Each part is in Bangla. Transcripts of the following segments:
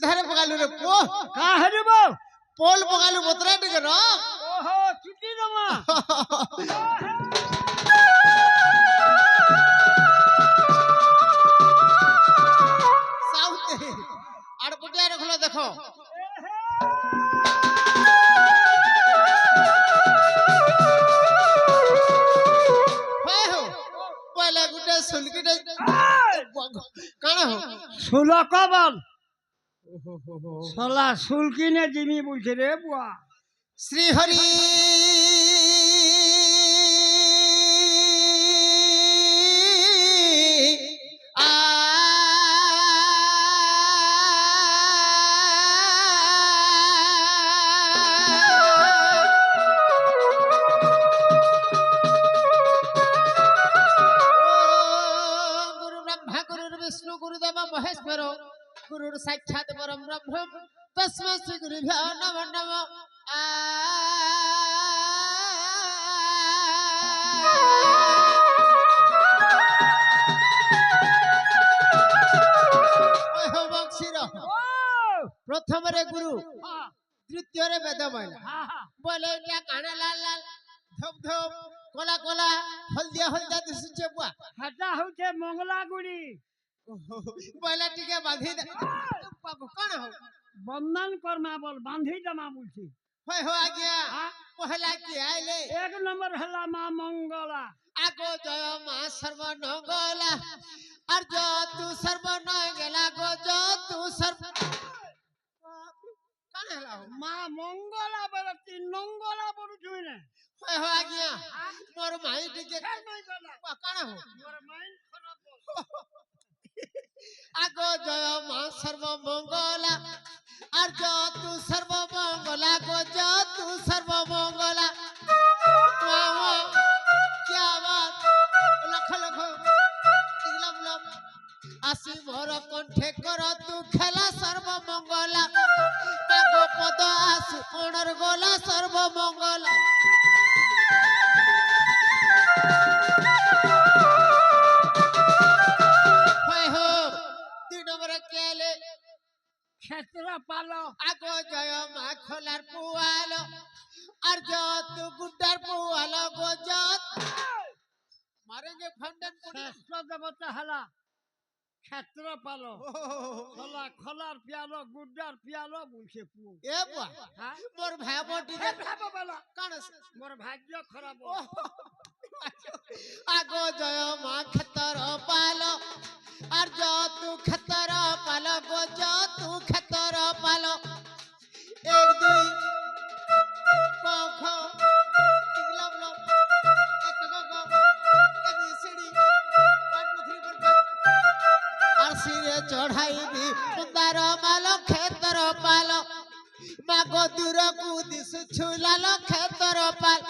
ধারে পকালু রে পো কা হরিবো পোল পকালু বতরা টিকে র ওহো চুটি দমা সাউতে আর পটিয়া রাখলো দেখো হয় হো পয়লা গুটে সুলকিটে কানা হো সুলা কবল সলা সুলকিনে জিমি বলছে রে বুয়া শ্রী হরি গুরু ব্রহ্মা গুরুর বিষ্ণু গুরুদেব মহেশ্বর গুরুর সাক্ষাৎ পরম ব্রহ্ম তস্মৈ শ্রী গুরুভ্যো নমঃ নমঃ প্রথমরে গুরু তৃতীয়রে বেদ বইলা বলে এটা কানা লাল লাল ধপ ধপ কলা কলা হলদিয়া হলদিয়া দিশুছে বুয়া হাটা হচ্ছে মঙ্গলাগুড়ি বইলা টিকে বাঁধি দে কোন হো বন্ধন কর্মা বল বাঁধি জমা বলছি হয় হো আজ্ঞা পহলা কি আইলে এক নম্বর হলা মা মঙ্গলা আগো জয় মা সর্বনঙ্গলা আর যতু সর্বনঙ্গলা গো যতু সর্ব কোন হলা মা মঙ্গলা বলে তিন নঙ্গলা বড় জুই না হয় হো আজ্ঞা মোর মাই টিকে কোন হো মোর মাইন্ড খারাপ আগো জয় মা সর্বমঙ্গলা আর যতু সর্বমঙ্গলা গো যতু সর্বমঙ্গলা क्या बात लख लख इगलम लम আসি মোর কণ্ঠে কর তু খেলা সর্বমঙ্গলা কাগো পদ আসু অণর গোলা সর্বমঙ্গলা হয় হো 2 নম্বরে কেলে ক্ষেত্র পালো আগো জয় মা খোলার পুয়ালো আর যত গুড্ডার পুয়ালো গো যত মারেঙ্গে ফান্ডন শ্রেষ্ঠ দেবতা হলা ক্ষেত্র পালো খোলা খোলার পিয়ালো গুড্ডার পিয়ালো বলছে পু এ বুয়া মোর ভাই বটি ভাবো বলো কাণ মোর ভাগ্য খারাপ আগো জয় মা ক্ষেতর পালো আর যত ক্ষেতর পালো গো যত ক্ষেতর পালো 1 2 ক খ ইগলাম লম এক ক গ এবিসিডি 1 2 3 4 আর সিরে চড়াইবি সুন্দর মালো ক্ষেতর পালো মাগো দূরকু দিশু ছুলালো ক্ষেতর পাল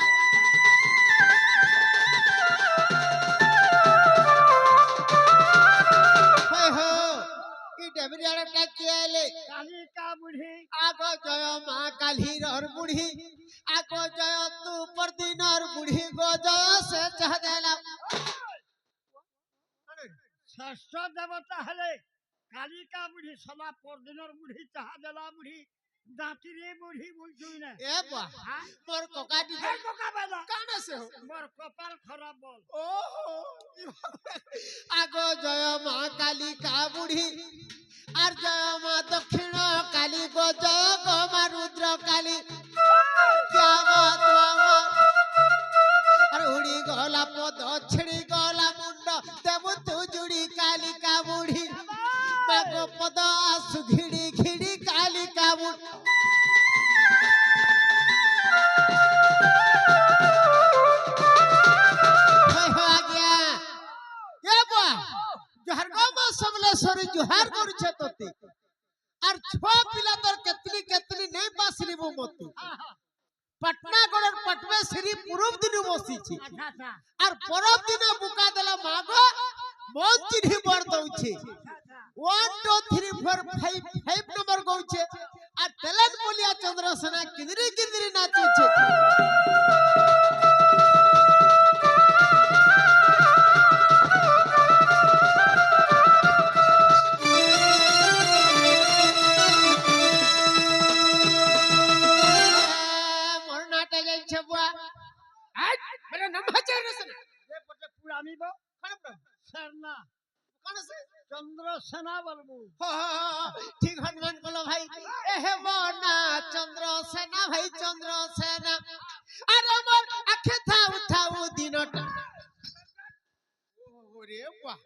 কালিকা বুড়ি আগো জয় মা কালীর বুড়ি আগো জয় তু পরদিনর বুড়ি গো জয় সে চাহদেলা শ্রেষ্ঠ দেবতা হলে কালিকা বুড়ি সলা পরদিনের বুড়ি চাহা দেলা বুড়ি দাঁতিরে বুড়ি বলছুই না এ বা মোর ককাটি কোকা বেলা কান আছে মোর কপাল খারাপ বল ও আগো জয় মা কালিকা বুড়ি আর জয় মা দক্ষিণ কালী গো জয় গো মা রুদ্র কালী क्या बात আর উড়ি গলা পদ ছিড়ি গলা মুন্ড দেব তু জুড়ি কালিকা বুড়ি মাগো পদ আসু ঘিড়ি ঘিড়ি কালিকা বুড়ি সরি জোহার করছে তোতে আর ছ পিলা তোর কেতলি কেতলি নেই বাসলি মতি পাটনাগড়ের পটবে শ্রী পূর্ব দিন বসিছি আর পরব দিন বুকা দেলা মাগো মন চিহি বর দউছে 1 2 3 4 5 নম্বর গউছে আর তেলেন বলিয়া চন্দ্রসেনা কিদরি কিদরি নাচুছে कौन से चंद्रसेना बलबू ठीक हनुमान बोलो भाई एहे मोना चंद्रसेना भाई चंद्रसेना अरे मोर आखे थाउ थाउ दिनटा ओरे वाह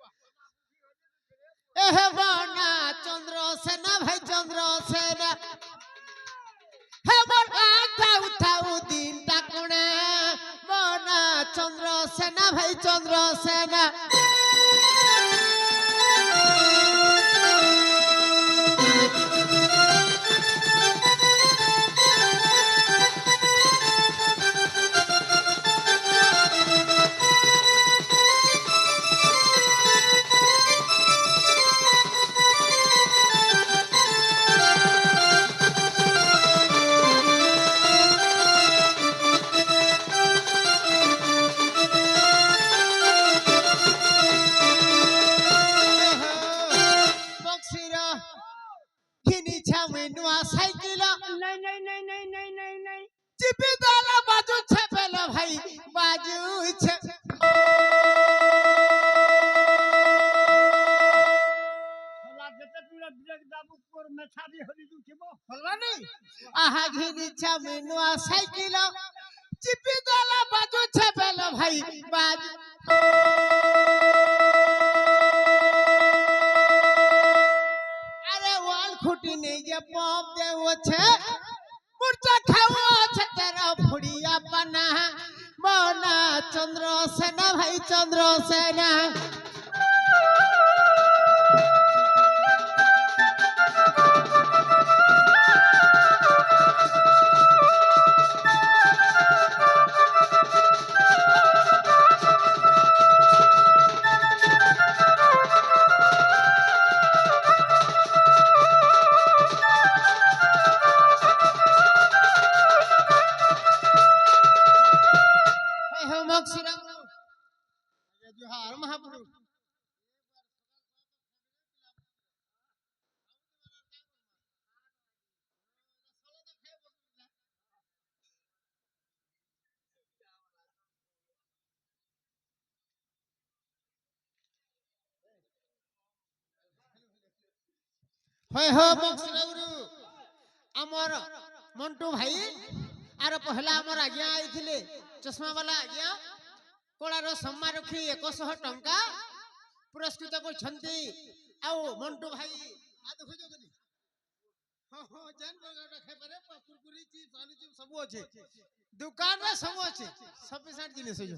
एहे मोना चंद्रसेना भाई चंद्रसेना हे मोर थाउ थाउ दिनटा कोणे मोना चंद्रसेना भाई चंद्रसेना साइकिल नहीं नहीं नहीं नहीं नहीं नहीं नहीं चिपी दाला बाजू छे पेलो भाई बाजू छे हला देते तुला ब्रेक दाबू पर मेछादी हली दुखिबो हलवा नहीं आहा घिनी छा मिनुआ साइकिल चिपी दाला बाजू छे पेलो भाई बाजू अरे वाल खुटी नहीं जे पॉप दे वो छे मुर्चा खाओ छे तेरा फुड़िया बना मोना चंद्रसेना भाई चंद्रसेना जोहार महाप्रभु होय हो बक्सरगुरु हमर मंटू भाई आर पहला हमर आज्ञा आइथिले चश्मा वाला आज्ञा कोलार सम्मान रखी 100 टंका पुरस्कृत करछंती आउ मंटू भाई आ देखो जगनी हां हां जन बगाटा खाइ पारे कुरकुरी चिप्स आलू चिप्स सब अछि दुकान रे सब अछि सफिशिएंट जिनिस अछि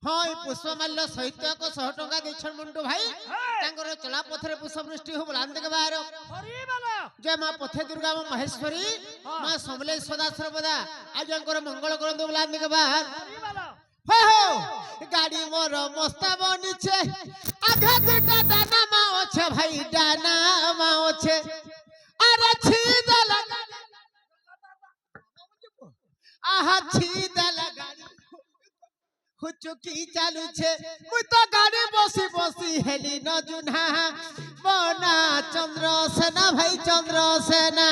हां ई पुष्पमाल्य साहित्य को 100 टंका दैछन मंटू भाई तांगर चला पथरे पुष्पवृष्टि हो बलांत के बाहर हरि बाला जय मां पथे दुर्गा मां महेश्वरी मां समलेश सदा सर्वदा आजंकर मंगल करंदो बलांत के बाहर हरि बाला हो गाड़ी मोर मस्ता बनिछे आधा दुटा दाना मा ओछे भाई दाना मा ओछे अरे छीद लगा आहा छीद लगा हुचुकी चालू छे मुई तो गाड़ी बसी बसी हेली न जुना मोना चंद्रसेना भाई चंद्रसेना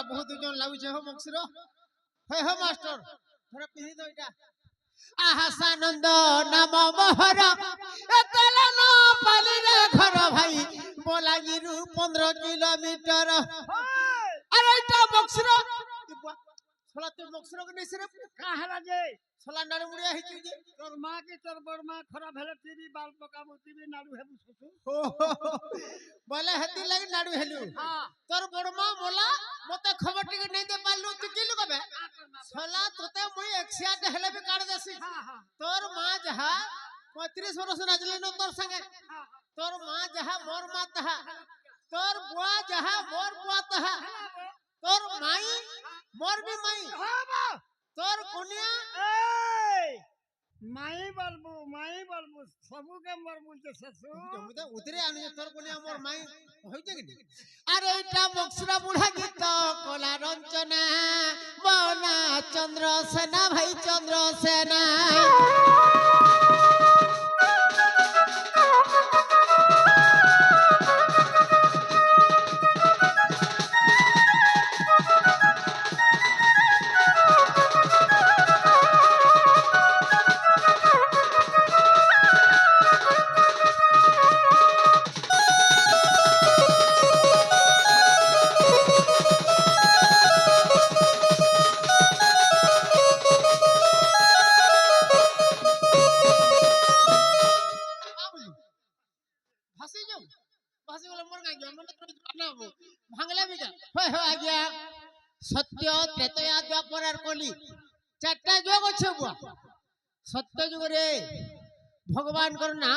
बहुत जन लागुचे हो मक्सिरो हे हो मास्टर थोड़ा पिहि दो इटा आहा सानंद नाम मोहर एतला न पाली रे घर भाई बोलागिरु 15 किलोमीटर अरे इटा मक्सिरो छोला तो मक्सिरो के नैसरे का हला जे छोला नाडु मुड़िया हिचु जे तोर मां के तोर बड़मा खराब हेले टीवी बाल पकाबो टीवी नाडु हेबु सुसु बोले हेती लागि नाडु हेलु हां तोर बड़मा मोला मते खबर टिके नै दे पालु तू की लुकबे छोला तोते मुई 108 हेले भी काट देसी तोर मां जहा 35 वर्ष नाचले न तोर संगे तोर मां जहा मोर मां तहा तोर बुआ जहा मोर बुआ तहा तोर माई मोर भी माई तोर कुनिया মাই বলবো সবুকে মরবু যে শেষু জমিতে উতরে আনি তোর কোনে আমার মাই হইছে কি আরে এটা বক্সরা বুড়া গীত কলা রঞ্জনা মনা চন্দ্র সেনা ভাই চন্দ্র সেনা ভাসি যাও ভাসি বলে মোর গাই গয়া মানে তুমি বানাবো ভাঙলে বিকা হয় হয় আজ্ঞা সত্য ত্রেতয়া দ্বাপর আর কলি চারটা যোগ আছে বুয়া সত্য যুগরে ভগবানଙ୍କର না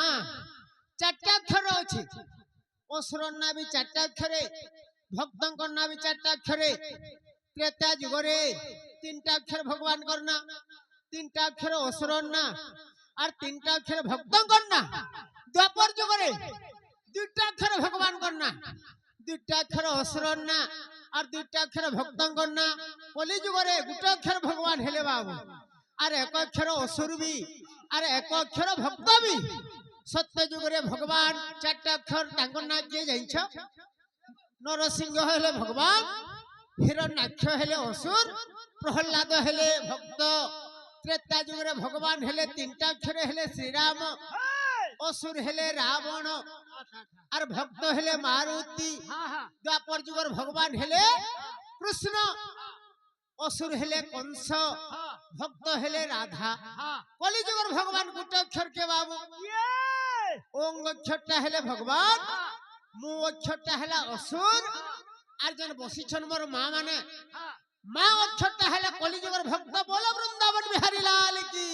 চারটা অক্ষর ଅଛି অসুরর না ବି চারটা অক্ষরে ভক্তଙ୍କର না ବି চারটা অক্ষরে ত্রেতা যুগরে তিনটা অক্ষর ভগবানଙ୍କର না তিনটা অক্ষর অসুরর না আর তিনটা অক্ষর ভক্তଙ୍କର না দ্বাপর যুগরে দুইটা অক্ষর ভগবানଙ୍କର না দুইটা অক্ষর অসুরর না আর দুইটা অক্ষর ভক্তଙ୍କର না কলি যুগরে গোটা অক্ষর ভগবান হেলে বাবু আর এক অক্ষর অসুর বি আর এক অক্ষর ভক্ত বি সত্য যুগরে ভগবান চারটা অক্ষর তাঙ্কর না কিয়ে জানিছ নরসিংহ হেলে ভগবান হিরণ্যাক্ষ হেলে অসুর প্রহ্লাদ হেলে ভক্ত ত্রেতা যুগরে ভগবান হেলে তিনটা অক্ষরে হেলে শ্রীরাম অসুর হেলে রাবণ আর ভক্ত হেলে মারুতি দ্বাপর যুগর ভগবান হেলে কৃষ্ণ অসুর হেলে কংস ভক্ত হেলে রাধা কলি যুগর ভগবান গোটা অক্ষর কে বাবু ওং অক্ষরটা হেলে ভগবান মু অক্ষরটা হেলা অসুর আর যেন বসিছন মোর মা মানে মা অক্ষরটা হেলে কলি যুগর ভক্ত বল বৃন্দাবন বিহারী লাল কি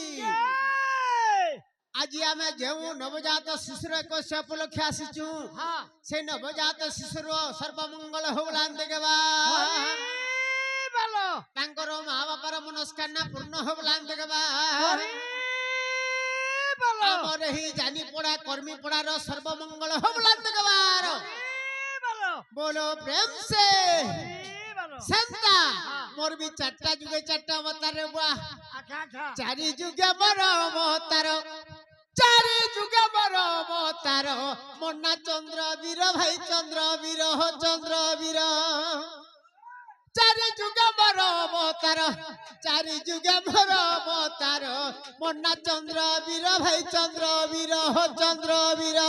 আজি আমি যেউ নবজাত শিশুর একুশে উপলক্ষে আসিছু সেই নবজাত শিশুর সর্বমঙ্গল হোগলান দেখবা তাঙ্কর মা বাপার মনস্কামনা পূর্ণ হোগলান দেখবা আমার এই জানি পড়া কর্মী পড়ার সর্বমঙ্গল হোগলান দেখবার बोलो प्रेम से संता मोर भी चारटा जुगे चारटा अवतार बुआ चारि जुगे मोर अवतार चारि जुगे मोर अवतार मन्ना चंद्र वीर भाई चंद्र वीर हो चंद्र वीर चारि जुगे मोर अवतार चारि जुगे मोर अवतार मन्ना चंद्र वीर भाई चंद्र वीर हो चंद्र वीर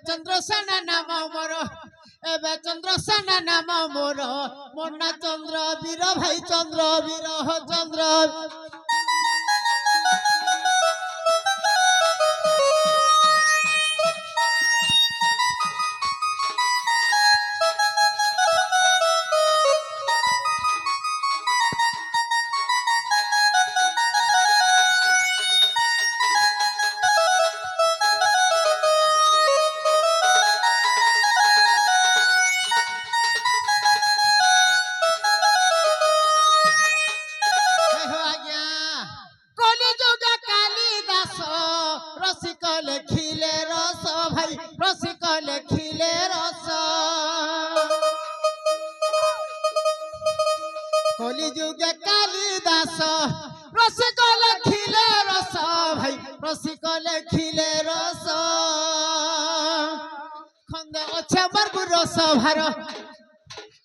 चंद्रसेना नाम मोर एबे चंद्रसेना नाम मोर मन्ना चंद्र वीर भाई चंद्र वीर हो चंद्र কলিযুগে কালিদাস রসিকল খিলে রস ভাই রসিকল খিলে রস খন্দ অছ আমার গুরু সভার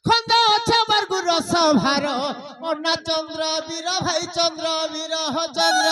খন্দ আছে আমার গুরু সভার অন্না চন্দ্র বীর ভাই চন্দ্র বীর চন্দ্র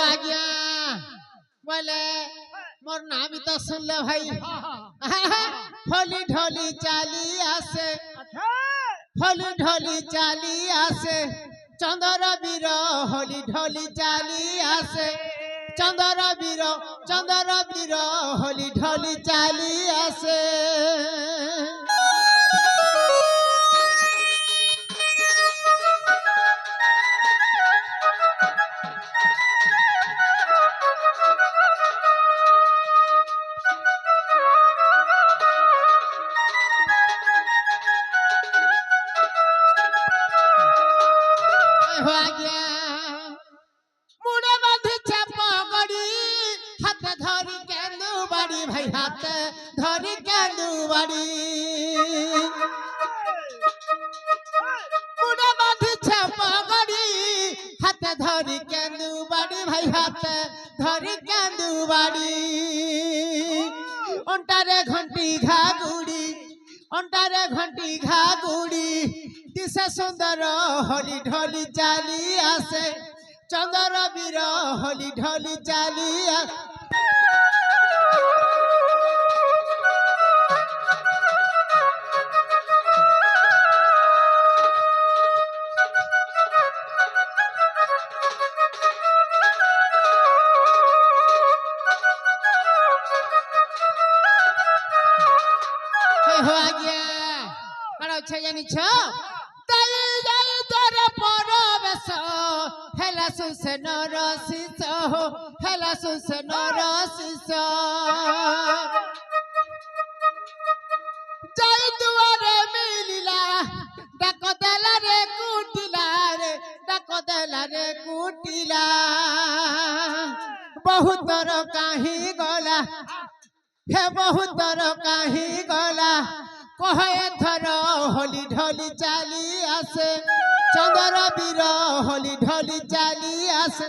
আজ্ঞা বলে মোর নামি তো শুনলে ভাই হলি ঢলি চালি আসে হলি ঢলি চালি আসে চন্দ্র বীর হলি ঢলি চালি আসে চন্দ্র বীর হলি ঢলি চালি আসে মুড়ে বাঁধিছে পগড়ি হাতে ধরি কেন্দু বাড়ি ভাই হাতে ধরি কেন্দু বাড়ি মুড়ে বাঁধিছে পগড়ি হাতে ধরি কেন্দু বাড়ি ভাই হাতে ধরি কেন্দু বাড়ি অন্টারে ঘন্টি ঘাগুড়ি অন্টারে ঘন্টি ঘাগুড়ি দিশে সুন্দর হলি ঢলি চালি আসে চন্দ্র বীর হলি ঢলি চালি আজ্ঞা কারা হচ্ছে জানিছ তাই যাই তোর পরবেশ হেলা সুসে নরশিষ হেলা সুসে নরশিষ যাই দুয়ারে মিলিলা ডাক দেলা রে কুটিলা রে ডাক দেলা রে কুটিলা বহুতর কাহি গলা হে বহুতর কাহি গলা কহে ধর হলি ঢলি চালি আসে চন্দ্র বীর হলি ঢলি চালি আসে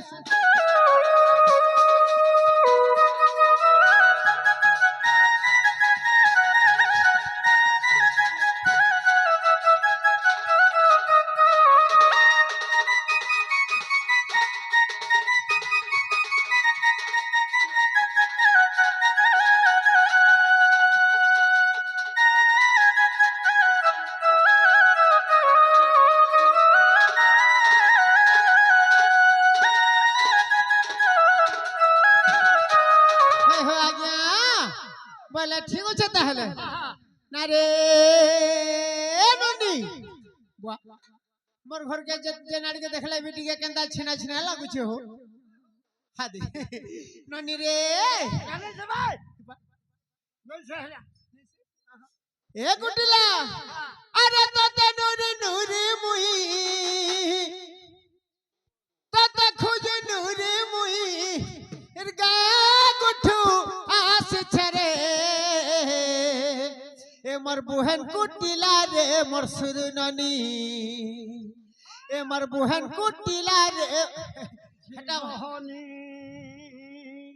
বলে ঠিক আছে তাহলে না রে ননি মোর ঘরকে যে নাড়িকে দেখলে বেটিকে কেনতা ছিনা ছিনা লাগুছে হো হাদি ননি রে এ কুটিলা আরে তোতে নুরি নুরি মুই তোতে খুঁজি নুরি মুই এর গা গুঠু আসছে রে এ মোর বুহেন কুটিলা রে মোর সুরননি এ মোর বুহেন কুটিলা রে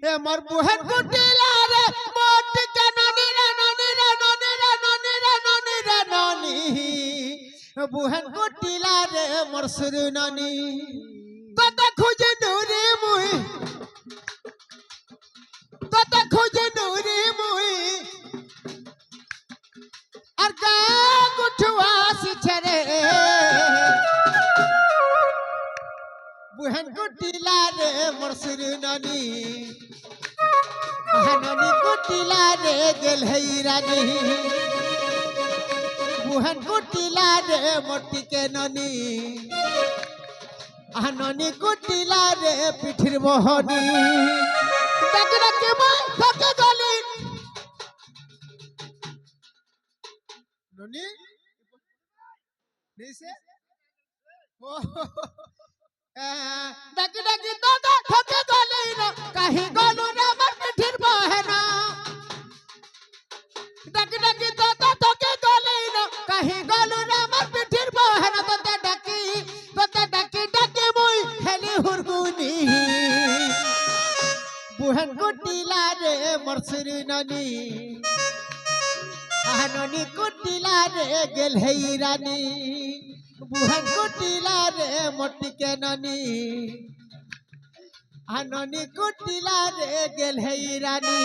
এ মোর বুহেন কুটিলা রে মোট ননি রে ননি রে ননি রে ননি রে ননি রে ননি বুহেন কুটিলা রে মোর সুরননি তোতে খুঁজে নুরি মুই তোতে খুঁজে নুরি মুই আর গা গুঠুয়া আসছে রে বুহেন কুটিলা রে মোর সুরননি ননি কুটিলা রে গেল হেই রানী বুহেন কুটিলা রে মোটিকে ননি ননি কুটিলা রে পিঠির বহনি ডাকে ডাকে মই থাকে গলি ননি নিছে ও ডাকি ডাকি দাদা ঠকে গলি না কাহি গলু রে আমার পিঠির বহেনা ডাকি ডাকি দাদা ঠকে গলি না কাহি গলু রে আমার পিঠির বহেনা তোতে ডাকি ডাকি মুই হেলি হুরগুনি বুহেন কুটিলা রে মরসুরি ননি আননি কুটিলা রে গেল হেই রানী বুহেন কুটিলা রে মটিকে ননি আননি কুটিলা রে গেল হেই রানী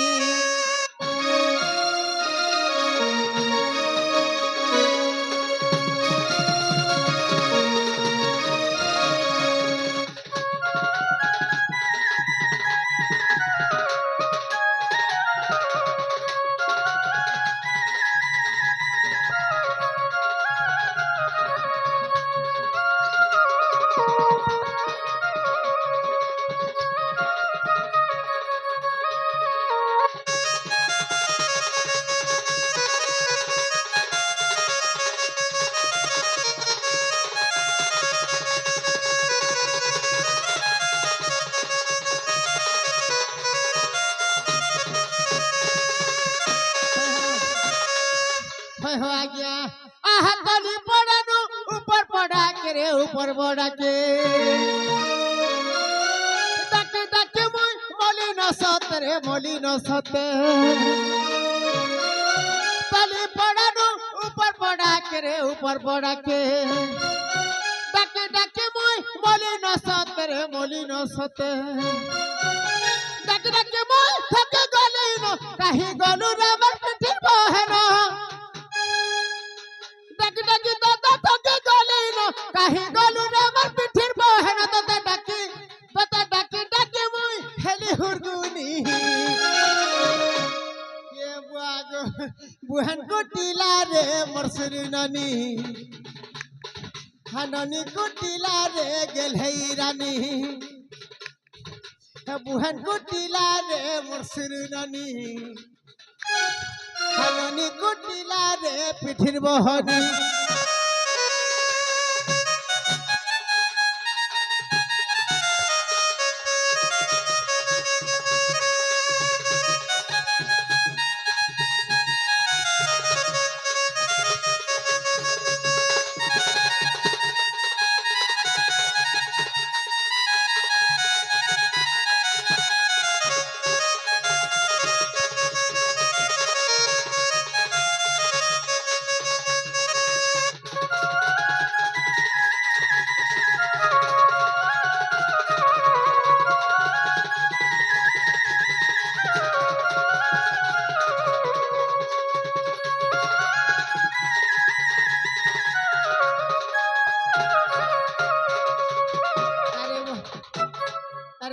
हो गया आहतली पड़ानो ऊपर पड़ा के रे ऊपर पड़ा के डाके डाके मुई मोली न सते रे मोली न सते तली पड़ानो ऊपर पड़ा के रे ऊपर पड़ा के डाके डाके मुई मोली न सते रे मोली न सते डाके डाके मुई थके गली न कहीं गलू रे मर पिठिर बहेना ডাকি ডাকি দাদা তোকে গলি না কাহি গলু রে আমার পিঠির বহেনা তোতে ডাকি মুই হেলি হুরগুনি কে বুয়াগো বুহেন কুটিলা রে মরসুরি ননি হাননি কুটিলা রে গেল হেই রানী বুহেন কুটিলা রে মরসুরি ননি হাননি কুটিলা রে পিঠির বহনি